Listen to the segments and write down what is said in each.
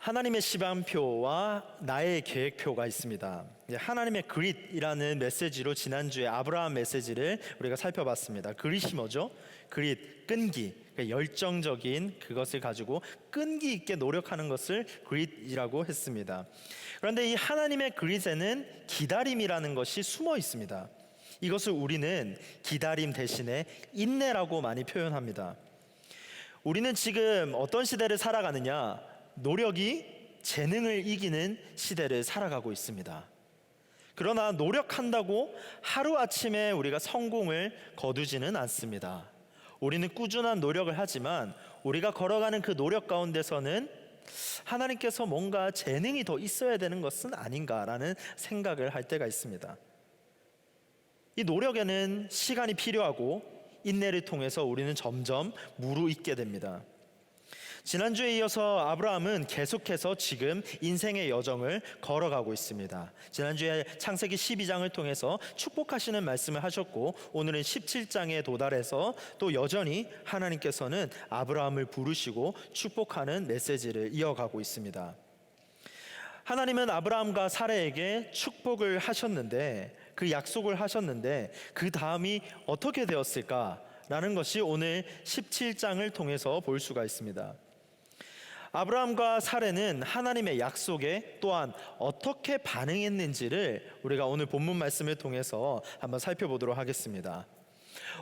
하나님의 시간표와 나의 계획표가 있습니다. 하나님의 그릿이라는 메시지로 지난주에 아브라함 메시지를 우리가 살펴봤습니다. 그릿이 뭐죠? 그릿, 끈기, 그러니까 열정적인 그것을 가지고 끈기 있게 노력하는 것을 그릿이라고 했습니다. 그런데 이 하나님의 그릿에는 기다림이라는 것이 숨어 있습니다. 이것을 우리는 기다림 대신에 인내라고 많이 표현합니다. 우리는 지금 어떤 시대를 살아가느냐? 노력이 재능을 이기는 시대를 살아가고 있습니다. 그러나 노력한다고 하루아침에 우리가 성공을 거두지는 않습니다. 우리는 꾸준한 노력을 하지만 우리가 걸어가는 그 노력 가운데서는 하나님께서 뭔가 재능이 더 있어야 되는 것은 아닌가라는 생각을 할 때가 있습니다. 이 노력에는 시간이 필요하고 인내를 통해서 우리는 점점 무르익게 됩니다. 지난주에 이어서 아브라함은 계속해서 지금 인생의 여정을 걸어가고 있습니다. 지난주에 창세기 12장을 통해서 축복하시는 말씀을 하셨고, 오늘은 17장에 도달해서 또 여전히 하나님께서는 아브라함을 부르시고 축복하는 메시지를 이어가고 있습니다. 하나님은 아브라함과 사라에게 축복을 하셨는데, 그 약속을 하셨는데 그 다음이 어떻게 되었을까라는 것이 오늘 17장을 통해서 볼 수가 있습니다. 아브라함과 사라는 하나님의 약속에 또한 어떻게 반응했는지를 우리가 오늘 본문 말씀을 통해서 한번 살펴보도록 하겠습니다.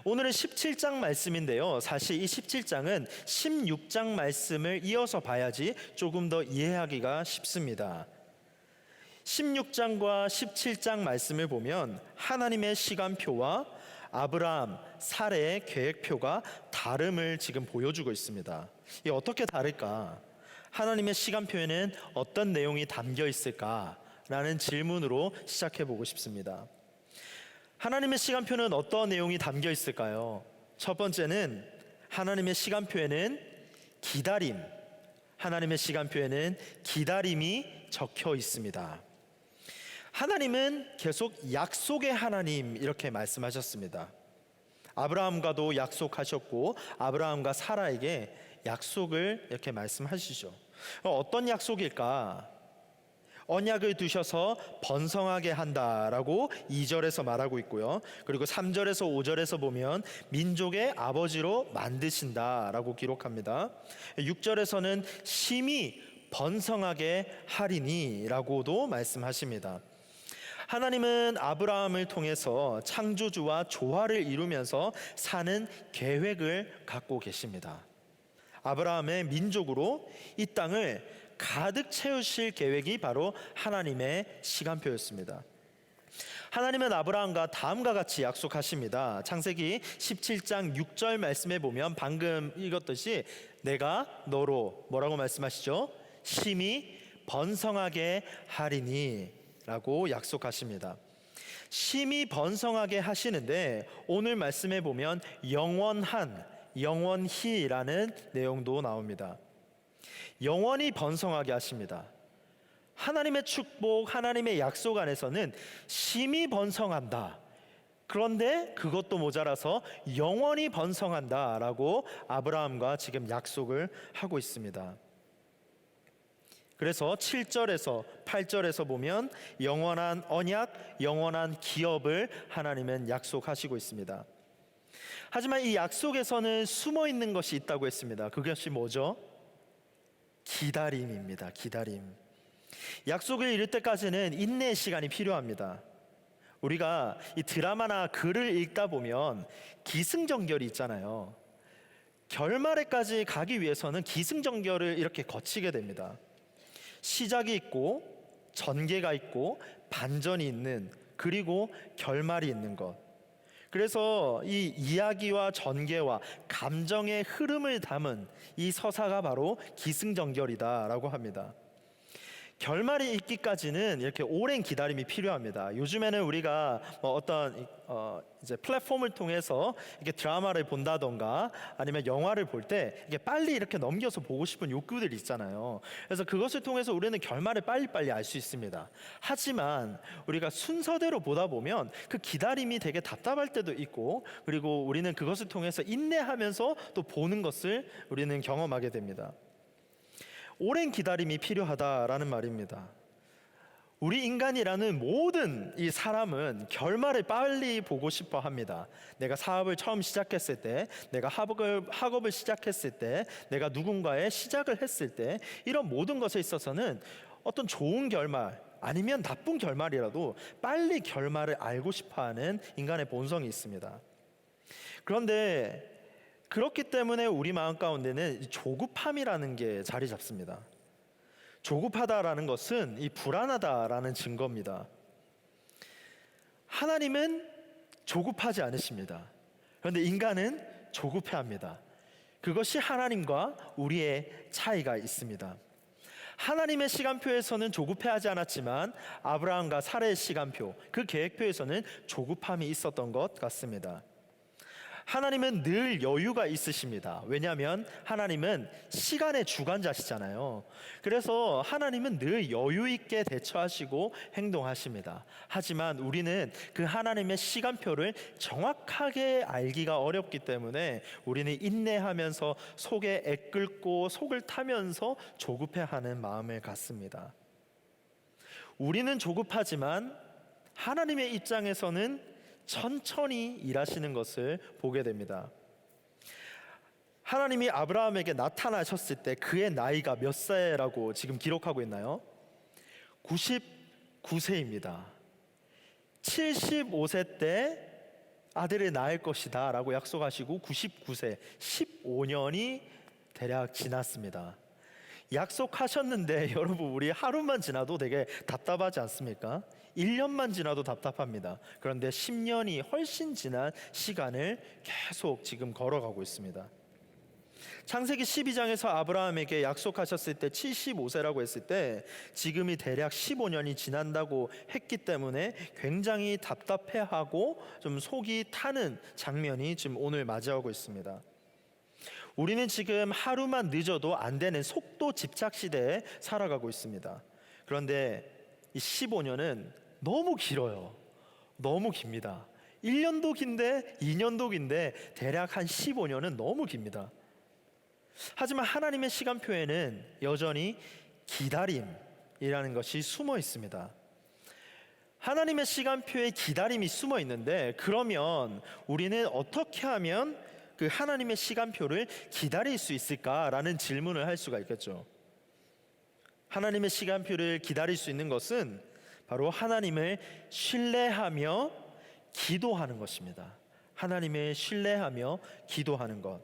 오늘은 17장 말씀인데요, 사실 이 17장은 16장 말씀을 이어서 봐야지 조금 더 이해하기가 쉽습니다. 16장과 17장 말씀을 보면 하나님의 시간표와 아브라함, 사라의 계획표가 다름을 지금 보여주고 있습니다. 이게 어떻게 다를까? 하나님의 시간표에는 어떤 내용이 담겨 있을까라는 질문으로 시작해 보고 싶습니다. 하나님의 시간표는 어떤 내용이 담겨 있을까요? 첫 번째는 하나님의 시간표에는 기다림, 하나님의 시간표에는 기다림이 적혀 있습니다. 하나님은 계속 약속의 하나님 이렇게 말씀하셨습니다. 아브라함과도 약속하셨고 아브라함과 사라에게 약속을 이렇게 말씀하시죠. 어떤 약속일까? 언약을 두셔서 번성하게 한다라고 2절에서 말하고 있고요. 그리고 3절에서 5절에서 보면 민족의 아버지로 만드신다라고 기록합니다. 6절에서는 심히 번성하게 하리니라고도 말씀하십니다. 하나님은 아브라함을 통해서 창조주와 조화를 이루면서 사는 계획을 갖고 계십니다. 아브라함의 민족으로 이 땅을 가득 채우실 계획이 바로 하나님의 시간표였습니다. 하나님은 아브라함과 다음과 같이 약속하십니다. 창세기 17장 6절 말씀에 보면 방금 읽었듯이 내가 너로 뭐라고 말씀하시죠? 심히 번성하게 하리니 라고 약속하십니다. 심히 번성하게 하시는데 오늘 말씀에 보면 영원한, 영원히라는 내용도 나옵니다. 영원히 번성하게 하십니다. 하나님의 축복, 하나님의 약속 안에서는 심히 번성한다. 그런데 그것도 모자라서 영원히 번성한다라고 아브라함과 지금 약속을 하고 있습니다. 그래서 7절에서 8절에서 보면 영원한 언약, 영원한 기업을 하나님은 약속하시고 있습니다. 하지만 이 약속에서는 숨어 있는 것이 있다고 했습니다. 그것이 뭐죠? 기다림입니다. 기다림. 약속을 이룰 때까지는 인내의 시간이 필요합니다. 우리가 이 드라마나 글을 읽다 보면 기승전결이 있잖아요. 결말에까지 가기 위해서는 기승전결을 이렇게 거치게 됩니다. 시작이 있고 전개가 있고 반전이 있는, 그리고 결말이 있는 것. 그래서 이 이야기와 전개와 감정의 흐름을 담은 이 서사가 바로 기승전결이다라고 합니다. 결말이 있기까지는 이렇게 오랜 기다림이 필요합니다. 요즘에는 우리가 어떤 이제 플랫폼을 통해서 이렇게 드라마를 본다던가 아니면 영화를 볼 때 이게 빨리 이렇게 넘겨서 보고 싶은 욕구들이 있잖아요. 그래서 그것을 통해서 우리는 결말을 빨리빨리 알 수 있습니다. 하지만 우리가 순서대로 보다 보면 그 기다림이 되게 답답할 때도 있고, 그리고 우리는 그것을 통해서 인내하면서 또 보는 것을 우리는 경험하게 됩니다. 오랜 기다림이 필요하다라는 말입니다. 우리 인간이라는 모든 이 사람은 결말을 빨리 보고 싶어 합니다. 내가 사업을 처음 시작했을 때, 내가 학업을 시작했을 때, 내가 누군가의 시작을 했을 때, 이런 모든 것에 있어서는 어떤 좋은 결말 아니면 나쁜 결말이라도 빨리 결말을 알고 싶어 하는 인간의 본성이 있습니다. 그런데 그렇기 때문에 우리 마음 가운데는 이 조급함이라는 게 자리 잡습니다. 조급하다라는 것은 이 불안하다라는 증거입니다. 하나님은 조급하지 않으십니다. 그런데 인간은 조급해합니다. 그것이 하나님과 우리의 차이가 있습니다. 하나님의 시간표에서는 조급해하지 않았지만 아브라함과 사라의 시간표, 그 계획표에서는 조급함이 있었던 것 같습니다. 하나님은 늘 여유가 있으십니다. 왜냐하면 하나님은 시간의 주관자시잖아요. 그래서 하나님은 늘 여유 있게 대처하시고 행동하십니다. 하지만 우리는 그 하나님의 시간표를 정확하게 알기가 어렵기 때문에 우리는 인내하면서 속에 애끓고 속을 타면서 조급해하는 마음을 갖습니다. 우리는 조급하지만 하나님의 입장에서는 천천히 일하시는 것을 보게 됩니다. 하나님이 아브라함에게 나타나셨을 때 그의 나이가 몇 세라고 지금 기록하고 있나요? 99세입니다. 75세 때 아들을 낳을 것이다 라고 약속하시고 99세, 15년이 대략 지났습니다. 약속하셨는데 여러분, 우리 하루만 지나도 되게 답답하지 않습니까? 1년만 지나도 답답합니다. 그런데 10년이 훨씬 지난 시간을 계속 지금 걸어가고 있습니다. 창세기 12장에서 아브라함에게 약속하셨을 때 75세라고 했을 때 지금이 대략 15년이 지난다고 했기 때문에 굉장히 답답해하고 좀 속이 타는 장면이 지금 오늘 맞이하고 있습니다. 우리는 지금 하루만 늦어도 안 되는 속도 집착 시대에 살아가고 있습니다. 그런데 이 15년은 너무 길어요. 너무 깁니다. 1년도 긴데 2년도 긴데 대략 한 15년은 너무 깁니다. 하지만 하나님의 시간표에는 여전히 기다림이라는 것이 숨어 있습니다. 하나님의 시간표에 기다림이 숨어 있는데, 그러면 우리는 어떻게 하면 그 하나님의 시간표를 기다릴 수 있을까라는 질문을 할 수가 있겠죠. 하나님의 시간표를 기다릴 수 있는 것은 바로 하나님을 신뢰하며 기도하는 것입니다. 하나님을 신뢰하며 기도하는 것.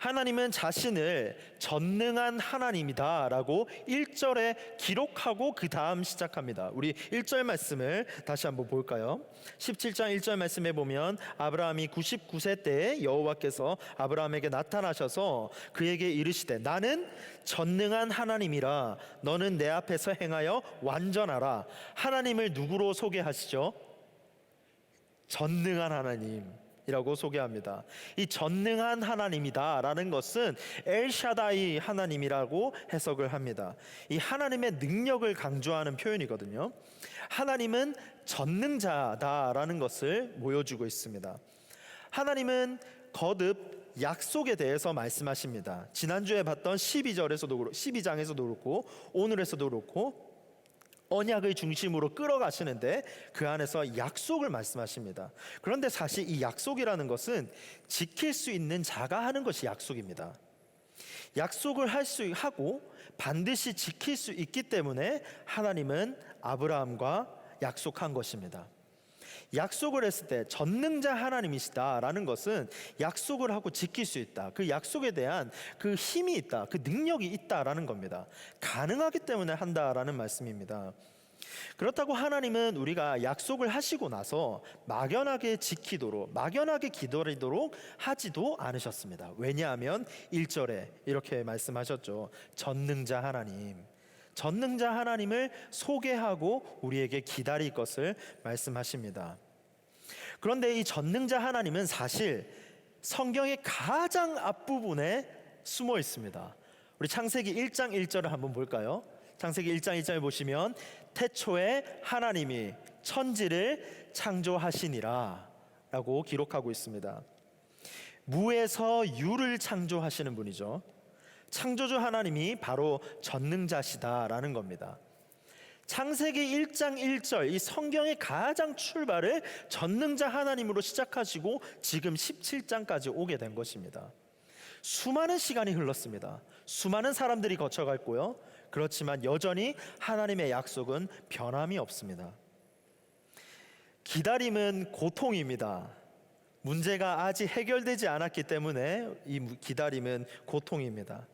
하나님은 자신을 전능한 하나님이다라고 1절에 기록하고 그 다음 시작합니다. 우리 1절 말씀을 다시 한번 볼까요? 17장 1절 말씀에 보면 아브라함이 99세 때에 여호와께서 아브라함에게 나타나셔서 그에게 이르시되 나는 전능한 하나님이라 너는 내 앞에서 행하여 완전하라. 하나님을 누구로 소개하시죠? 전능한 하나님 이라고 소개합니다. 이 전능한 하나님이다라는 것은 엘샤다이 하나님이라고 해석을 합니다. 이 하나님의 능력을 강조하는 표현이거든요. 하나님은 전능자다라는 것을 보여주고 있습니다. 하나님은 거듭 약속에 대해서 말씀하십니다. 지난주에 봤던 12장에서도 그렇고 오늘에서도 그렇고 언약을 중심으로 끌어가시는데 그 안에서 약속을 말씀하십니다. 그런데 사실 이 약속이라는 것은 지킬 수 있는 자가 하는 것이 약속입니다. 약속을 하고 반드시 지킬 수 있기 때문에 하나님은 아브라함과 약속한 것입니다. 약속을 했을 때 전능자 하나님이시다라는 것은 약속을 하고 지킬 수 있다. 그 약속에 대한 그 힘이 있다. 그 능력이 있다라는 겁니다. 가능하기 때문에 한다라는 말씀입니다. 그렇다고 하나님은 우리가 약속을 하시고 나서 막연하게 지키도록, 막연하게 기다리도록 하지도 않으셨습니다. 왜냐하면 1절에 이렇게 말씀하셨죠. 전능자 하나님. 전능자 하나님을 소개하고 우리에게 기다릴 것을 말씀하십니다. 그런데 이 전능자 하나님은 사실 성경의 가장 앞부분에 숨어 있습니다. 우리 창세기 1장 1절을 한번 볼까요? 창세기 1장 1절을 보시면 태초에 하나님이 천지를 창조하시니라 라고 기록하고 있습니다. 무에서 유를 창조하시는 분이죠. 창조주 하나님이 바로 전능자시다라는 겁니다. 창세기 1장 1절 이 성경의 가장 출발을 전능자 하나님으로 시작하시고 지금 17장까지 오게 된 것입니다. 수많은 시간이 흘렀습니다. 수많은 사람들이 거쳐갔고요. 그렇지만 여전히 하나님의 약속은 변함이 없습니다. 기다림은 고통입니다. 문제가 아직 해결되지 않았기 때문에 이 기다림은 고통입니다.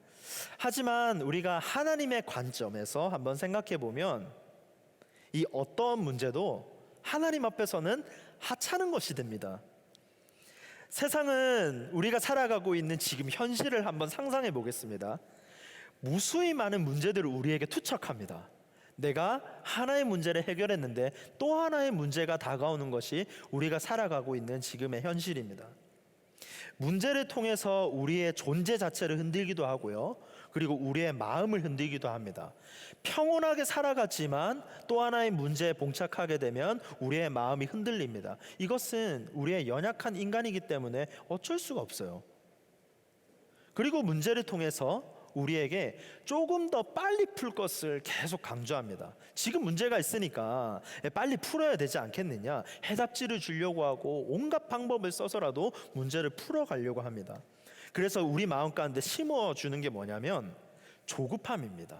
하지만 우리가 하나님의 관점에서 한번 생각해 보면 이 어떤 문제도 하나님 앞에서는 하찮은 것이 됩니다. 세상은 우리가 살아가고 있는 지금 현실을 한번 상상해 보겠습니다. 무수히 많은 문제들을 우리에게 투척합니다. 내가 하나의 문제를 해결했는데 또 하나의 문제가 다가오는 것이 우리가 살아가고 있는 지금의 현실입니다. 문제를 통해서 우리의 존재 자체를 흔들기도 하고요. 그리고 우리의 마음을 흔들기도 합니다. 평온하게 살아갔지만 또 하나의 문제에 봉착하게 되면 우리의 마음이 흔들립니다. 이것은 우리의 연약한 인간이기 때문에 어쩔 수가 없어요. 그리고 문제를 통해서 우리에게 조금 더 빨리 풀 것을 계속 강조합니다. 지금 문제가 있으니까 빨리 풀어야 되지 않겠느냐, 해답지를 주려고 하고 온갖 방법을 써서라도 문제를 풀어가려고 합니다. 그래서 우리 마음 가운데 심어주는 게 뭐냐면 조급함입니다.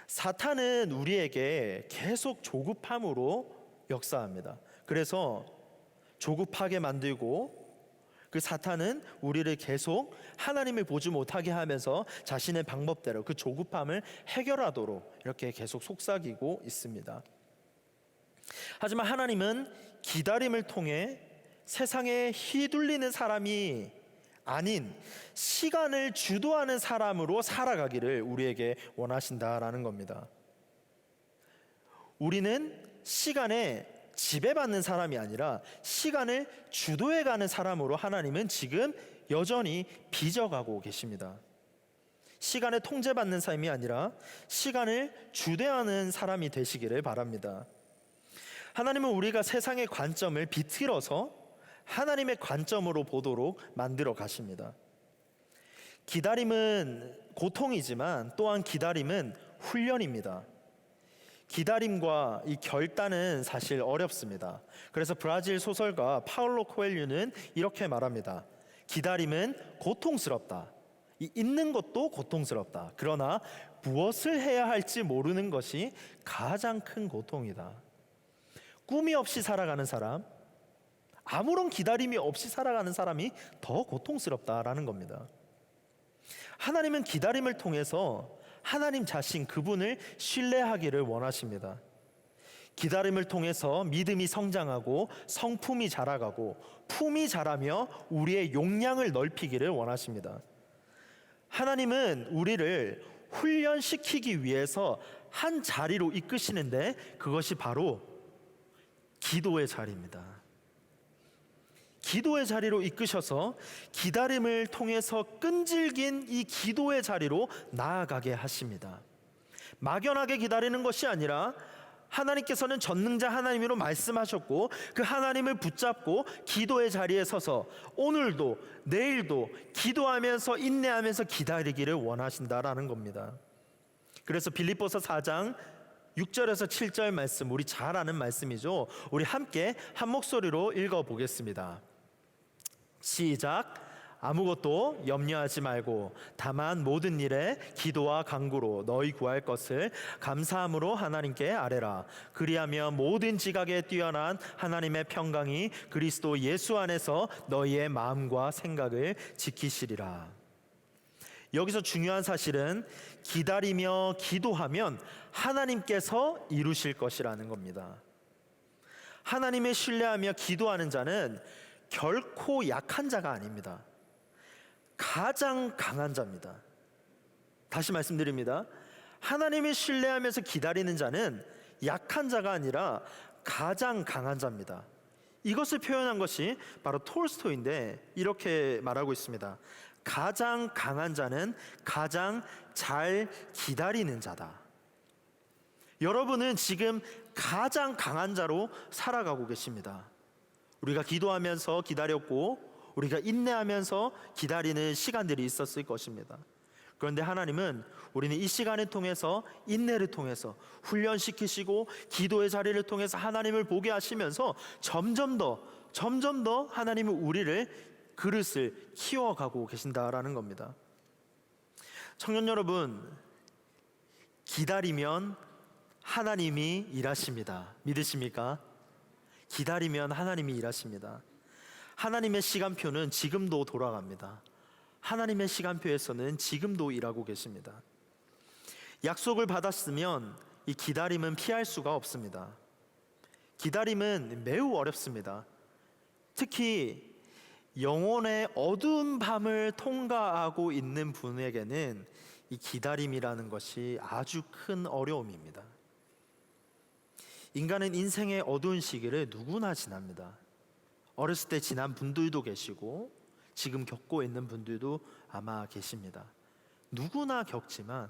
사탄은 우리에게 계속 조급함으로 역사합니다. 그래서 조급하게 만들고 그 사탄은 우리를 계속 하나님을 보지 못하게 하면서 자신의 방법대로 그 조급함을 해결하도록 이렇게 계속 속삭이고 있습니다. 하지만 하나님은 기다림을 통해 세상에 휘둘리는 사람이 아닌 시간을 주도하는 사람으로 살아가기를 우리에게 원하신다라는 겁니다. 우리는 시간에 지배받는 사람이 아니라 시간을 주도해가는 사람으로 하나님은 지금 여전히 빚어가고 계십니다. 시간에 통제받는 삶이 아니라 시간을 주도하는 사람이 되시기를 바랍니다. 하나님은 우리가 세상의 관점을 비틀어서 하나님의 관점으로 보도록 만들어 가십니다. 기다림은 고통이지만 또한 기다림은 훈련입니다. 기다림과 이 결단은 사실 어렵습니다. 그래서 브라질 소설가 파울로 코엘류는 이렇게 말합니다. 기다림은 고통스럽다. 이 있는 것도 고통스럽다. 그러나 무엇을 해야 할지 모르는 것이 가장 큰 고통이다. 꿈이 없이 살아가는 사람, 아무런 기다림이 없이 살아가는 사람이 더 고통스럽다라는 겁니다. 하나님은 기다림을 통해서 하나님 자신 그분을 신뢰하기를 원하십니다. 기다림을 통해서 믿음이 성장하고 성품이 자라가고 품이 자라며 우리의 용량을 넓히기를 원하십니다. 하나님은 우리를 훈련시키기 위해서 한 자리로 이끄시는데 그것이 바로 기도의 자리입니다. 기도의 자리로 이끄셔서 기다림을 통해서 끈질긴 이 기도의 자리로 나아가게 하십니다. 막연하게 기다리는 것이 아니라 하나님께서는 전능자 하나님으로 말씀하셨고 그 하나님을 붙잡고 기도의 자리에 서서 오늘도 내일도 기도하면서 인내하면서 기다리기를 원하신다라는 겁니다. 그래서 빌립보서 4장 6절에서 7절 말씀, 우리 잘 아는 말씀이죠. 우리 함께 한 목소리로 읽어보겠습니다. 시작. 아무것도 염려하지 말고 다만 모든 일에 기도와 간구로 너희 구할 것을 감사함으로 하나님께 아뢰라. 그리하면 모든 지각에 뛰어난 하나님의 평강이 그리스도 예수 안에서 너희의 마음과 생각을 지키시리라. 여기서 중요한 사실은 기다리며 기도하면 하나님께서 이루실 것이라는 겁니다. 하나님을 신뢰하며 기도하는 자는 결코 약한 자가 아닙니다. 가장 강한 자입니다. 다시 말씀드립니다. 하나님을 신뢰하면서 기다리는 자는 약한 자가 아니라 가장 강한 자입니다. 이것을 표현한 것이 바로 톨스토이인데 이렇게 말하고 있습니다. 가장 강한 자는 가장 잘 기다리는 자다. 여러분은 지금 가장 강한 자로 살아가고 계십니다. 우리가 기도하면서 기다렸고 우리가 인내하면서 기다리는 시간들이 있었을 것입니다. 그런데 하나님은 우리는 이 시간을 통해서 인내를 통해서 훈련시키시고 기도의 자리를 통해서 하나님을 보게 하시면서 점점 더 하나님은 우리를 그릇을 키워가고 계신다라는 겁니다. 청년 여러분, 기다리면 하나님이 일하십니다. 믿으십니까? 기다리면 하나님이 일하십니다. 하나님의 시간표는 지금도 돌아갑니다. 하나님의 시간표에서는 지금도 일하고 계십니다. 약속을 받았으면 이 기다림은 피할 수가 없습니다. 기다림은 매우 어렵습니다. 특히 영혼의 어두운 밤을 통과하고 있는 분에게는 이 기다림이라는 것이 아주 큰 어려움입니다. 인간은 인생의 어두운 시기를 누구나 지납니다. 어렸을 때 지난 분들도 계시고 지금 겪고 있는 분들도 아마 계십니다. 누구나 겪지만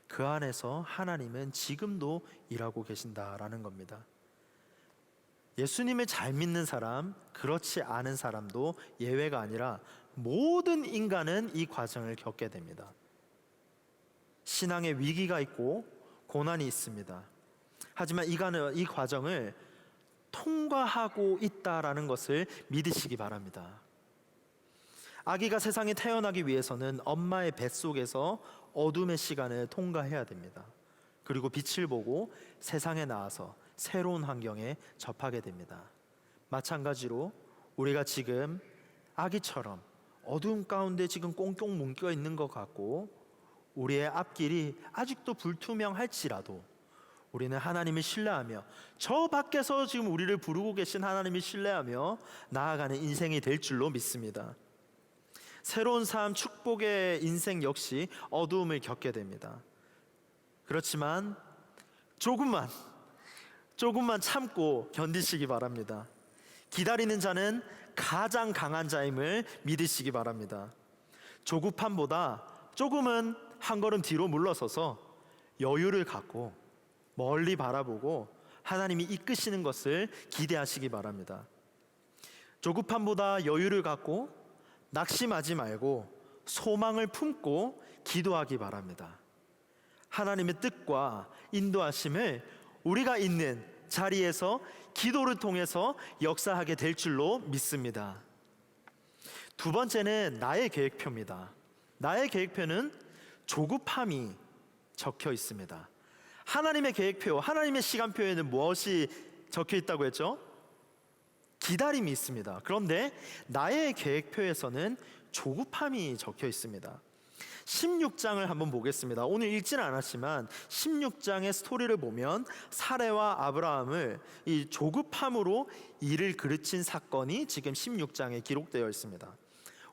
그 안에서 하나님은 지금도 일하고 계신다라는 겁니다. 예수님을 잘 믿는 사람, 그렇지 않은 사람도 예외가 아니라 모든 인간은 이 과정을 겪게 됩니다. 신앙의 위기가 있고 고난이 있습니다. 하지만 이 과정을 통과하고 있다라는 것을 믿으시기 바랍니다. 아기가 세상에 태어나기 위해서는 엄마의 뱃속에서 어둠의 시간을 통과해야 됩니다. 그리고 빛을 보고 세상에 나와서 새로운 환경에 접하게 됩니다. 마찬가지로 우리가 지금 아기처럼 어두움 가운데 지금 꽁꽁 묶여 있는 것 같고 우리의 앞길이 아직도 불투명할지라도 우리는 하나님을 신뢰하며 저 밖에서 지금 우리를 부르고 계신 하나님을 신뢰하며 나아가는 인생이 될 줄로 믿습니다. 새로운 삶, 축복의 인생 역시 어두움을 겪게 됩니다. 그렇지만 조금만 참고 견디시기 바랍니다. 기다리는 자는 가장 강한 자임을 믿으시기 바랍니다. 조급함보다 조금은 한 걸음 뒤로 물러서서 여유를 갖고 멀리 바라보고 하나님이 이끄시는 것을 기대하시기 바랍니다. 조급함보다 여유를 갖고 낙심하지 말고 소망을 품고 기도하기 바랍니다. 하나님의 뜻과 인도하심을 우리가 있는 자리에서 기도를 통해서 역사하게 될 줄로 믿습니다. 두 번째는 나의 계획표입니다. 나의 계획표는 조급함이 적혀 있습니다. 하나님의 계획표, 하나님의 시간표에는 무엇이 적혀 있다고 했죠? 기다림이 있습니다. 그런데 나의 계획표에서는 조급함이 적혀 있습니다. 16장을 한번 보겠습니다. 오늘 읽지는 않았지만 16장의 스토리를 보면 사레와 아브라함을 이 조급함으로 일을 그르친 사건이 지금 16장에 기록되어 있습니다.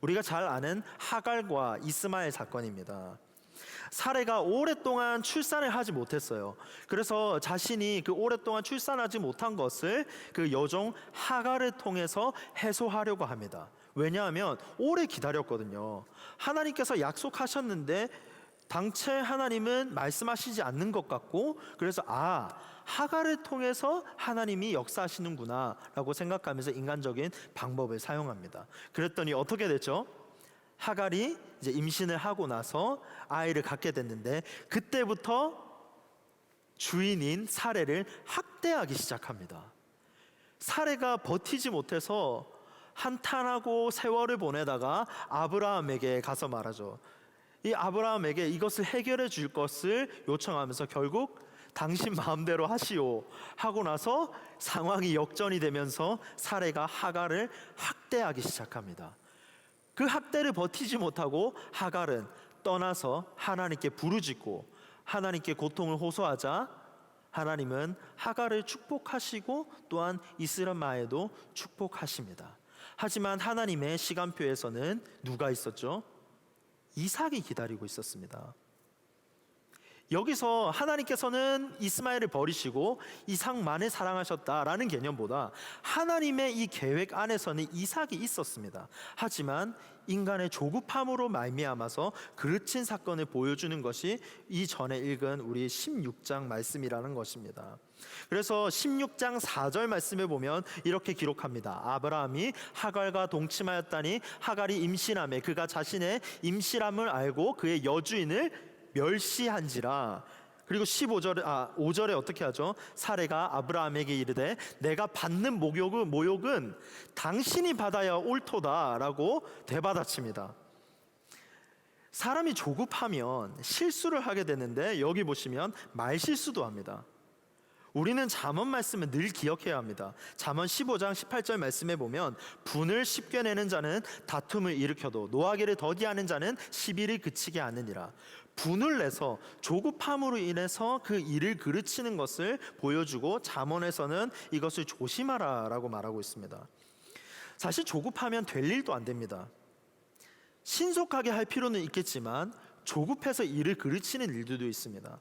우리가 잘 아는 하갈과 이스마엘 사건입니다. 사레가 오랫동안 출산을 하지 못했어요. 그래서 자신이 그 오랫동안 출산하지 못한 것을 그 여종 하갈을 통해서 해소하려고 합니다. 왜냐하면 오래 기다렸거든요. 하나님께서 약속하셨는데 당최 하나님은 말씀하시지 않는 것 같고, 그래서 하갈을 통해서 하나님이 역사하시는구나 라고 생각하면서 인간적인 방법을 사용합니다. 그랬더니 어떻게 됐죠? 하갈이 이제 임신을 하고 나서 아이를 갖게 됐는데 그때부터 주인인 사레를 학대하기 시작합니다. 사레가 버티지 못해서 한탄하고 세월을 보내다가 아브라함에게 가서 말하죠. 이 아브라함에게 이것을 해결해 줄 것을 요청하면서 결국 당신 마음대로 하시오 하고 나서 상황이 역전이 되면서 사레가 하갈을 학대하기 시작합니다. 그 학대를 버티지 못하고 하갈은 떠나서 하나님께 부르짖고 하나님께 고통을 호소하자 하나님은 하갈을 축복하시고 또한 이스라엘도 축복하십니다. 하지만 하나님의 시간표에서는 누가 있었죠? 이삭이 기다리고 있었습니다. 여기서 하나님께서는 이스마엘을 버리시고 이삭만을 사랑하셨다라는 개념보다 하나님의 이 계획 안에서는 이삭이 있었습니다. 하지만 인간의 조급함으로 말미암아서 그르친 사건을 보여주는 것이 이전에 읽은 우리 16장 말씀이라는 것입니다. 그래서 16장 4절 말씀에 보면 이렇게 기록합니다. 아브라함이 하갈과 동침하였다니 하갈이 임신하매 그가 자신의 임신함을 알고 그의 여주인을 멸시한지라. 그리고 5절에 어떻게 하죠? 사레가 아브라함에게 이르되 내가 받는 모욕은 당신이 받아야 옳도다 라고 되받아칩니다. 사람이 조급하면 실수를 하게 되는데 여기 보시면 말실수도 합니다. 우리는 잠언 말씀을 늘 기억해야 합니다. 잠언 15장 18절 말씀에 보면 분을 쉽게 내는 자는 다툼을 일으켜도 노하기를 더디하는 자는 시비를 그치게 하느니라. 분을 내서 조급함으로 인해서 그 일을 그르치는 것을 보여주고 잠언에서는 이것을 조심하라 라고 말하고 있습니다. 사실 조급하면 될 일도 안 됩니다. 신속하게 할 필요는 있겠지만 조급해서 일을 그르치는 일들도 있습니다.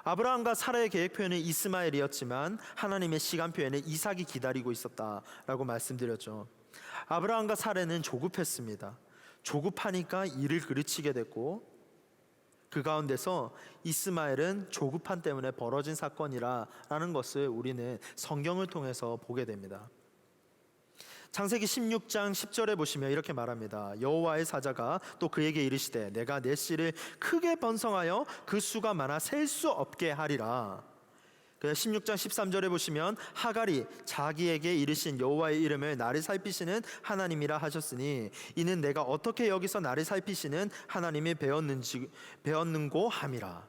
아브라함과 사라의 계획표에는 이스마엘이었지만 하나님의 시간표에는 이삭이 기다리고 있었다라고 말씀드렸죠. 아브라함과 사라는 조급했습니다. 조급하니까 일을 그르치게 됐고 그 가운데서 이스마엘은 조급함 때문에 벌어진 사건이라는 것을 우리는 성경을 통해서 보게 됩니다. 창세기 16장 10절에 보시면 이렇게 말합니다. 여호와의 사자가 또 그에게 이르시되 내가 내 씨를 크게 번성하여 그 수가 많아 셀 수 없게 하리라. 16장 13절에 보시면 하갈이 자기에게 이르신 여호와의 이름을 나를 살피시는 하나님이라 하셨으니 이는 내가 어떻게 여기서 나를 살피시는 하나님이 배웠는고 함이라.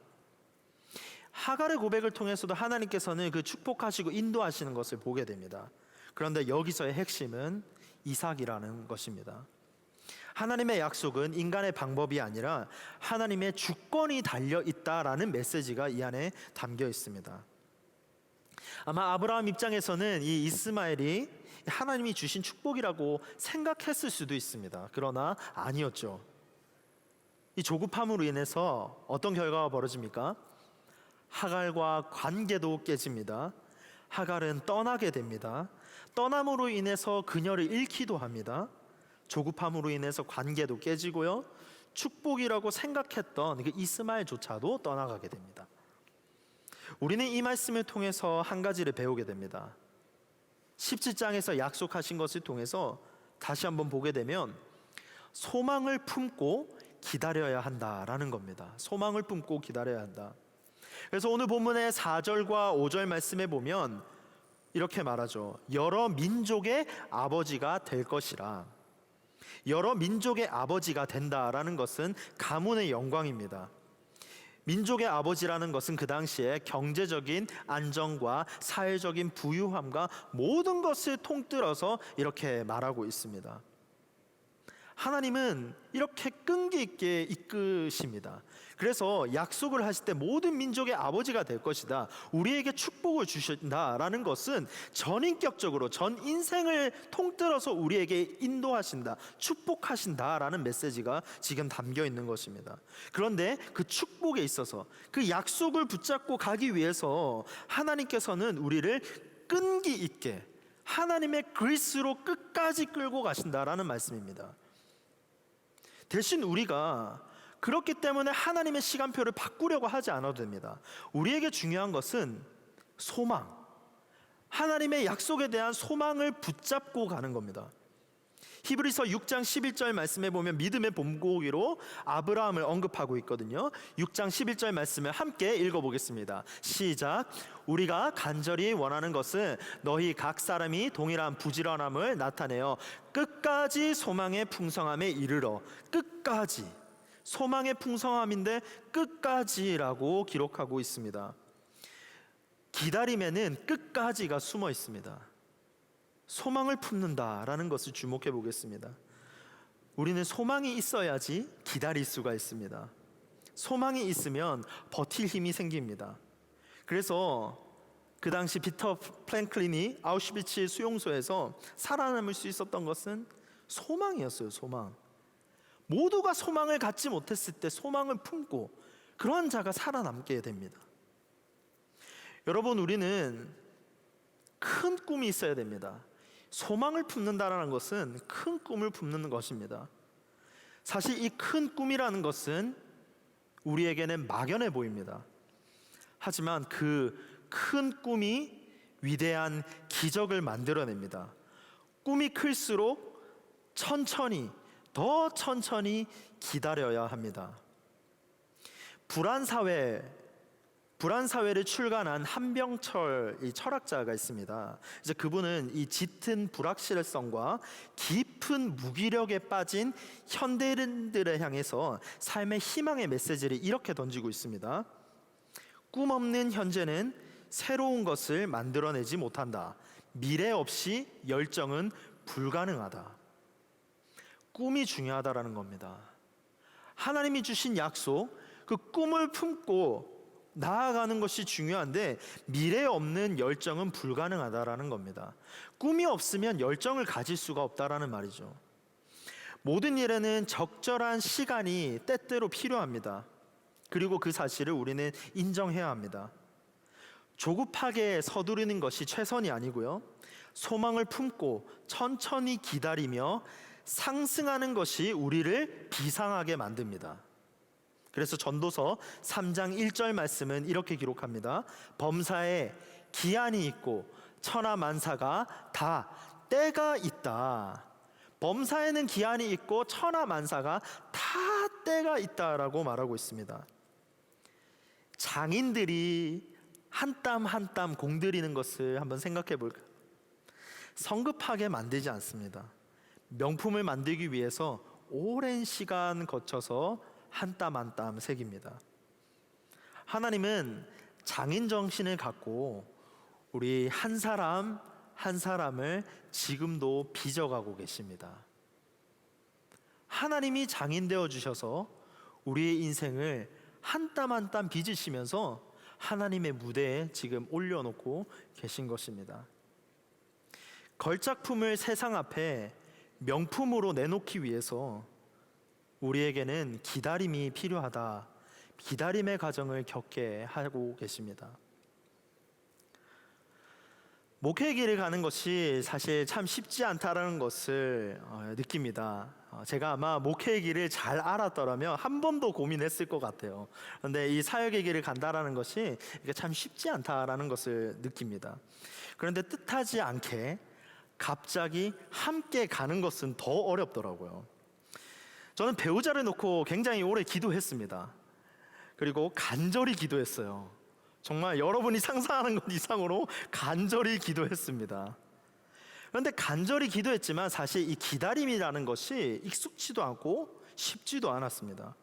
하갈의 고백을 통해서도 하나님께서는 그 축복하시고 인도하시는 것을 보게 됩니다. 그런데 여기서의 핵심은 이삭이라는 것입니다. 하나님의 약속은 인간의 방법이 아니라 하나님의 주권이 달려 있다라는 메시지가 이 안에 담겨 있습니다. 아마 아브라함 입장에서는 이 이스마엘이 하나님이 주신 축복이라고 생각했을 수도 있습니다. 그러나 아니었죠. 이 조급함으로 인해서 어떤 결과가 벌어집니까? 하갈과 관계도 깨집니다. 하갈은 떠나게 됩니다. 떠남으로 인해서 그녀를 잃기도 합니다. 조급함으로 인해서 관계도 깨지고요. 축복이라고 생각했던 그 이스마엘조차도 떠나가게 됩니다. 우리는 이 말씀을 통해서 한 가지를 배우게 됩니다. 17장에서 약속하신 것을 통해서 다시 한번 보게 되면 소망을 품고 기다려야 한다라는 겁니다. 소망을 품고 기다려야 한다. 그래서 오늘 본문의 4절과 5절 말씀에 보면 이렇게 말하죠. 여러 민족의 아버지가 될 것이라. 여러 민족의 아버지가 된다라는 것은 가문의 영광입니다. 민족의 아버지라는 것은 그 당시에 경제적인 안정과 사회적인 부유함과 모든 것을 통틀어서 이렇게 말하고 있습니다. 하나님은 이렇게 끈기 있게 이끄십니다. 그래서 약속을 하실 때 모든 민족의 아버지가 될 것이다, 우리에게 축복을 주신다라는 것은 전인격적으로 전 인생을 통틀어서 우리에게 인도하신다, 축복하신다라는 메시지가 지금 담겨 있는 것입니다. 그런데 그 축복에 있어서 그 약속을 붙잡고 가기 위해서 하나님께서는 우리를 끈기 있게 하나님의 그리스로 끝까지 끌고 가신다라는 말씀입니다. 대신 우리가 그렇기 때문에 하나님의 시간표를 바꾸려고 하지 않아도 됩니다. 우리에게 중요한 것은 소망, 하나님의 약속에 대한 소망을 붙잡고 가는 겁니다. 히브리서 6장 11절 말씀에 보면 믿음의 본보기로 아브라함을 언급하고 있거든요. 6장 11절 말씀을 함께 읽어보겠습니다. 시작. 우리가 간절히 원하는 것은 너희 각 사람이 동일한 부지런함을 나타내어 끝까지 소망의 풍성함에 이르러. 끝까지, 소망의 풍성함인데 끝까지라고 기록하고 있습니다. 기다림에는 끝까지가 숨어 있습니다. 소망을 품는다라는 것을 주목해 보겠습니다. 우리는 소망이 있어야지 기다릴 수가 있습니다. 소망이 있으면 버틸 힘이 생깁니다. 그래서 그 당시 피터 프랭클린이 아우슈비츠 수용소에서 살아남을 수 있었던 것은 소망이었어요. 소망. 모두가 소망을 갖지 못했을 때 소망을 품고 그러한 자가 살아남게 됩니다. 여러분, 우리는 큰 꿈이 있어야 됩니다. 소망을 품는다라는 것은 큰 꿈을 품는 것입니다. 사실 이 큰 꿈이라는 것은 우리에게는 막연해 보입니다. 하지만 그 큰 꿈이 위대한 기적을 만들어냅니다. 꿈이 클수록 천천히, 더 천천히 기다려야 합니다. 불안사회를 출간한 한병철 이 철학자가 있습니다. 이제 그분은 이 짙은 불확실성과 깊은 무기력에 빠진 현대인들을 향해서 삶의 희망의 메시지를 이렇게 던지고 있습니다. 꿈 없는 현재는 새로운 것을 만들어내지 못한다. 미래 없이 열정은 불가능하다. 꿈이 중요하다라는 겁니다. 하나님이 주신 약속, 그 꿈을 품고 나아가는 것이 중요한데 미래 없는 열정은 불가능하다라는 겁니다. 꿈이 없으면 열정을 가질 수가 없다라는 말이죠. 모든 일에는 적절한 시간이 때때로 필요합니다. 그리고 그 사실을 우리는 인정해야 합니다. 조급하게 서두르는 것이 최선이 아니고요. 소망을 품고 천천히 기다리며 상승하는 것이 우리를 비상하게 만듭니다. 그래서 전도서 3장 1절 말씀은 이렇게 기록합니다. 범사에 기한이 있고 천하만사가 다 때가 있다. 범사에는 기한이 있고 천하만사가 다 때가 있다라고 말하고 있습니다. 장인들이 한 땀 한 땀 공들이는 것을 한번 생각해 볼까요? 성급하게 만들지 않습니다. 명품을 만들기 위해서 오랜 시간 거쳐서 한 땀 한 땀 새깁니다. 하나님은 장인 정신을 갖고 우리 한 사람 한 사람을 지금도 빚어가고 계십니다. 하나님이 장인 되어 주셔서 우리의 인생을 한 땀 한 땀 빚으시면서 하나님의 무대에 지금 올려놓고 계신 것입니다. 걸작품을 세상 앞에 명품으로 내놓기 위해서 우리에게는 기다림이 필요하다. 기다림의 과정을 겪게 하고 계십니다. 목회의 길을 가는 것이 사실 참 쉽지 않다라는 것을 느낍니다. 제가 아마 목회의 길을 잘 알았더라면 한 번도 고민했을 것 같아요. 그런데 이 사역의 길을 간다라는 것이 이게 참 쉽지 않다라는 것을 느낍니다. 그런데 뜻하지 않게 갑자기 함께 가는 것은 더 어렵더라고요. 저는 배우자를 놓고 굉장히 오래 기도했습니다. 그리고 간절히 기도했어요. 정말 여러분이 상상하는 것 이상으로 간절히 기도했습니다. 그런데 간절히 기도했지만 사실 이 기다림이라는 것이 익숙지도 않고 쉽지도 않았습니다.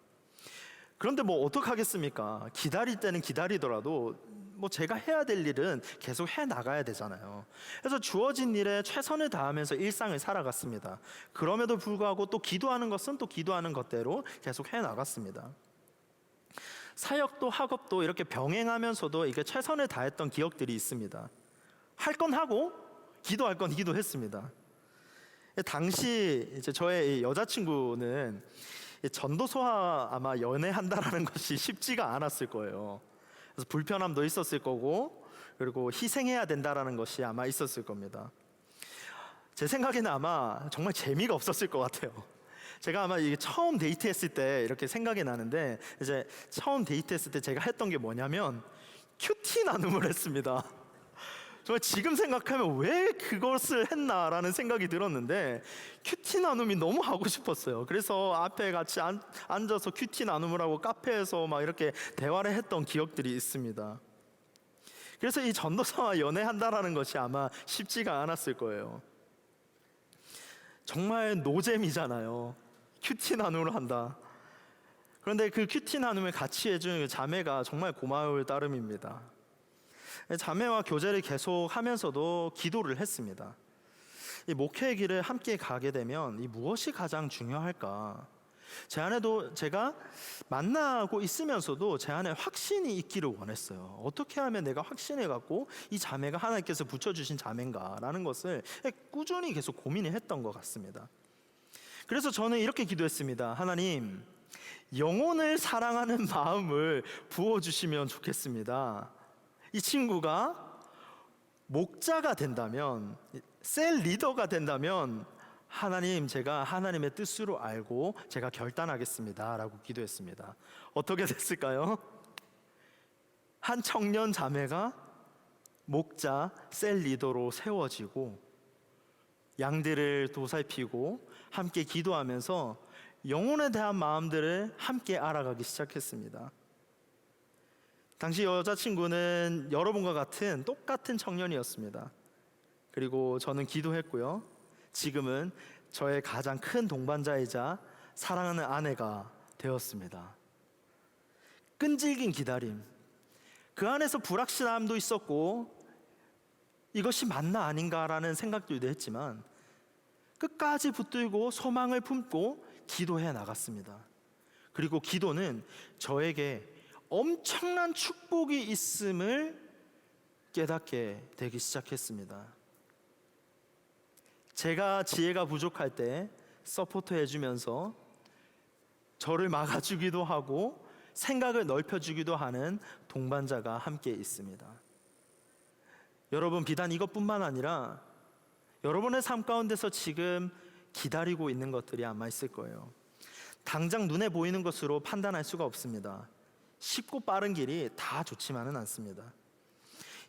그런데 뭐 어떡하겠습니까? 기다릴 때는 기다리더라도 뭐 제가 해야 될 일은 계속 해 나가야 되잖아요. 그래서 주어진 일에 최선을 다하면서 일상을 살아갔습니다. 그럼에도 불구하고 또 기도하는 것은 또 기도하는 것대로 계속 해 나갔습니다. 사역도 학업도 이렇게 병행하면서도 이게 최선을 다했던 기억들이 있습니다. 할 건 하고 기도할 건 기도했습니다. 당시 이제 저의 여자친구는 전도서와 아마 연애한다라는 것이 쉽지가 않았을 거예요. 그래서 불편함도 있었을 거고, 그리고 희생해야 된다라는 것이 아마 있었을 겁니다. 제 생각에는 아마 정말 재미가 없었을 것 같아요. 제가 아마 이게 처음 데이트했을 때 이렇게 생각이 나는데, 이제 처음 데이트했을 때 제가 했던 게 뭐냐면 큐티 나눔을 했습니다. 정말 지금 생각하면 왜 그것을 했나라는 생각이 들었는데, 큐티 나눔이 너무 하고 싶었어요. 그래서 앞에 같이 앉아서 큐티 나눔을 하고 카페에서 막 이렇게 대화를 했던 기억들이 있습니다. 그래서 이 전도사와 연애한다라는 것이 아마 쉽지가 않았을 거예요. 정말 노잼이잖아요. 큐티 나눔을 한다. 그런데 그 큐티 나눔을 같이 해준 자매가 정말 고마울 따름입니다. 자매와 교제를 계속 하면서도 기도를 했습니다. 이 목회의 길을 함께 가게 되면 이 무엇이 가장 중요할까? 제 안에도 제가 만나고 있으면서도 제 안에 확신이 있기를 원했어요. 어떻게 하면 내가 확신을 갖고 이 자매가 하나님께서 붙여주신 자매인가라는 것을 꾸준히 계속 고민을 했던 것 같습니다. 그래서 저는 이렇게 기도했습니다. 하나님, 영혼을 사랑하는 마음을 부어주시면 좋겠습니다. 이 친구가 목자가 된다면, 셀 리더가 된다면 하나님, 제가 하나님의 뜻으로 알고 제가 결단하겠습니다 라고 기도했습니다. 어떻게 됐을까요? 한 청년 자매가 목자 셀 리더로 세워지고 양들을 도살피고 함께 기도하면서 영혼에 대한 마음들을 함께 알아가기 시작했습니다. 당시 여자친구는 여러분과 같은 똑같은 청년이었습니다. 그리고 저는 기도했고요. 지금은 저의 가장 큰 동반자이자 사랑하는 아내가 되었습니다. 끈질긴 기다림, 그 안에서 불확실함도 있었고 이것이 맞나 아닌가라는 생각들도 했지만 끝까지 붙들고 소망을 품고 기도해 나갔습니다. 그리고 기도는 저에게 엄청난 축복이 있음을 깨닫게 되기 시작했습니다. 제가 지혜가 부족할 때 서포트 해주면서 저를 막아주기도 하고 생각을 넓혀주기도 하는 동반자가 함께 있습니다. 여러분, 비단 이것뿐만 아니라 여러분의 삶 가운데서 지금 기다리고 있는 것들이 아마 있을 거예요. 당장 눈에 보이는 것으로 판단할 수가 없습니다. 쉽고 빠른 길이 다 좋지만은 않습니다.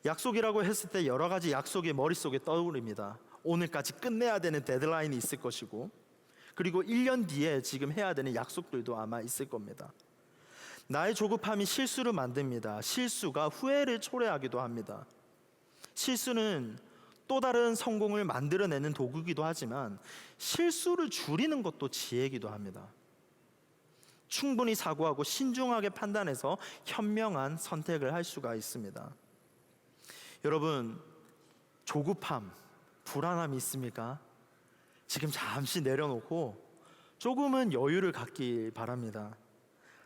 약속이라고 했을 때 여러 가지 약속이 머릿속에 떠오릅니다. 오늘까지 끝내야 되는 데드라인이 있을 것이고, 그리고 1년 뒤에 지금 해야 되는 약속들도 아마 있을 겁니다. 나의 조급함이 실수를 만듭니다. 실수가 후회를 초래하기도 합니다. 실수는 또 다른 성공을 만들어내는 도구이기도 하지만 실수를 줄이는 것도 지혜이기도 합니다. 충분히 사고하고 신중하게 판단해서 현명한 선택을 할 수가 있습니다. 여러분, 조급함, 불안함이 있습니까? 지금 잠시 내려놓고 조금은 여유를 갖기 바랍니다.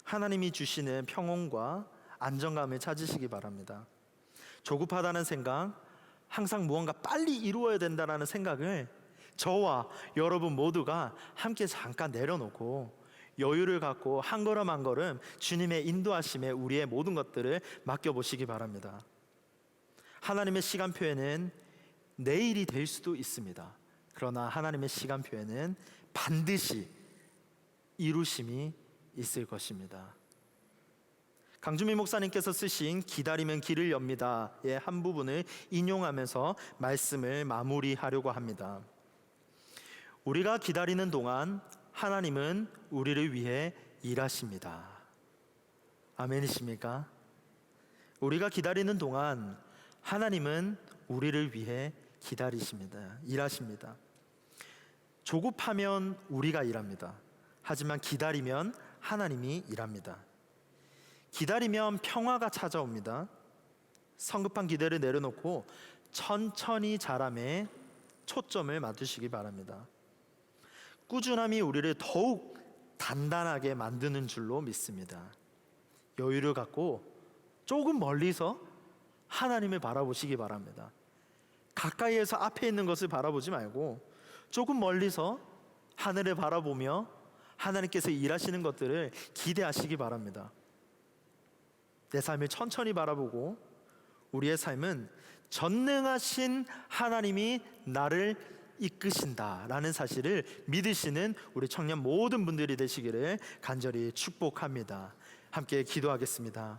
하나님이 주시는 평온과 안정감을 찾으시기 바랍니다. 조급하다는 생각, 항상 무언가 빨리 이루어야 된다는 생각을 저와 여러분 모두가 함께 잠깐 내려놓고 여유를 갖고 한 걸음 한 걸음 주님의 인도하심에 우리의 모든 것들을 맡겨보시기 바랍니다. 하나님의 시간표에는 내일이 될 수도 있습니다. 그러나 하나님의 시간표에는 반드시 이루심이 있을 것입니다. 강주민 목사님께서 쓰신 기다리면 길을 엽니다의 한 부분을 인용하면서 말씀을 마무리하려고 합니다. 우리가 기다리는 동안 하나님은 우리를 위해 일하십니다. 아멘이십니까? 우리가 기다리는 동안 하나님은 우리를 위해 기다리십니다. 일하십니다. 조급하면 우리가 일합니다. 하지만 기다리면 하나님이 일합니다. 기다리면 평화가 찾아옵니다. 성급한 기대를 내려놓고 천천히 자람에 초점을 맞추시기 바랍니다. 꾸준함이 우리를 더욱 단단하게 만드는 줄로 믿습니다. 여유를 갖고 조금 멀리서 하나님을 바라보시기 바랍니다. 가까이에서 앞에 있는 것을 바라보지 말고 조금 멀리서 하늘을 바라보며 하나님께서 일하시는 것들을 기대하시기 바랍니다. 내 삶을 천천히 바라보고 우리의 삶은 전능하신 하나님이 나를 이끄신다라는 사실을 믿으시는 우리 청년 모든 분들이 되시기를 간절히 축복합니다. 함께 기도하겠습니다.